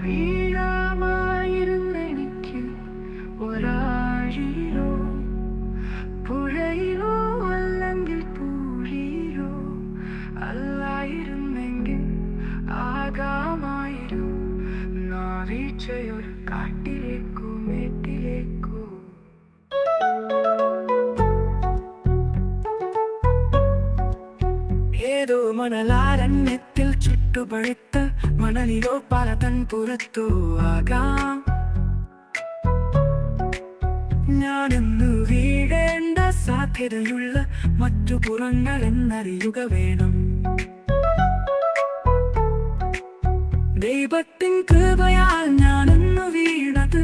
വീഴാമായിരുന്നെനിക്ക് ഒരാഴിയിലോ പുഴയിലോ അല്ലെങ്കിൽ പൂഴിയിലോ അല്ലായിരുന്നെങ്കിൽ ആകാമായിരുന്നു നാവീഴ്ചയൊരു കാട്ടിലേക്കോ മേട്ടിലേക്കോ. ഏതോ മണലാരണ്യത്തിൽ ചുട്ടുപഴുത്ത മണലിലോ പലതൻ പുറത്തോ ആകാം ഞാനെന്ന് വീഴേണ്ട സാധ്യതയുള്ള മറ്റു പുറങ്ങൾ എന്നറിയുക വേണം. ദൈവത്തിൻ കൃപയാൽ ഞാനെന്ന് വീണത്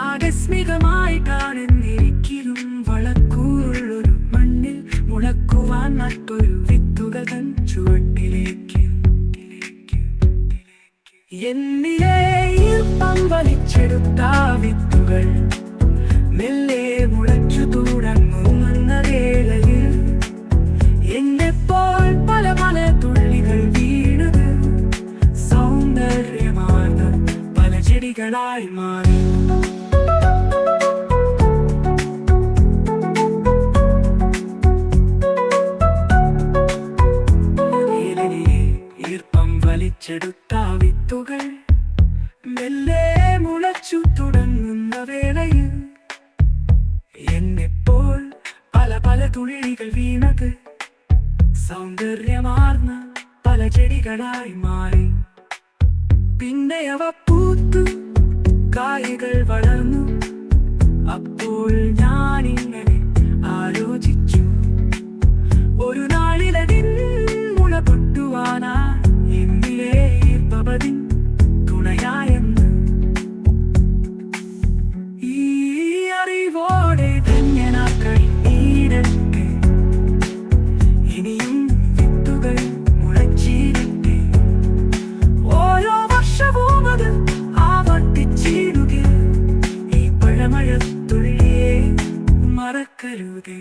ആകസ്മികമായിട്ടാണെന്നിരിക്കലും വളക്കൂറുള്ളൊരു മണ്ണിൽ മുളക്കുവാൻ നട്ടൊരു വിത്തുകൾ തൻ ചുവട്ടിലേക്ക് എന്നിലെ ഈർപ്പം വലിച്ചെടുത്ത വിത്തുകൾ മെല്ലെ മുളച്ചു തുടങ്ങുന്ന വേളയിൽ എന്നെപ്പോൾ പല പല തുള്ളികൾ വീണത് സൗന്ദര്യമാർന്ന പല ചെടികളായി മാറി. ഈർപ്പം വലിച്ചെടുത്ത വിത്തുകൾ മെല്ലെ മുളച്ചു തുടങ്ങുന്ന വേളയിൽ എന്നെപ്പോൾ പല പല തുള്ളികൾ വീണത് സൗന്ദര്യമാർന്ന പല ചെടികളായി മാറി. പിന്നെ അവ പൂത്തു കായകൾ വളർന്നു. അപ്പോൾ ഞാനിങ്ങനെ ആലോചിച്ചു, ഒരു നാളിലതിൻ മുള പൊട്ടുവാനാ എന്നിലെ പവതിൻ തുണയായെന്ന്. ഈ അറിവോടെ ധന്യനാക്കൾ നീരട്ടെ, ഇനിയും വിത്തുകൾ മുളച്ചിരട്ടെ. ഓരോ വർഷവും അത് ആവർത്തിച്ചിടുക, ഈ പഴമഴത്തുള്ളിയെ മറക്കരുതേ.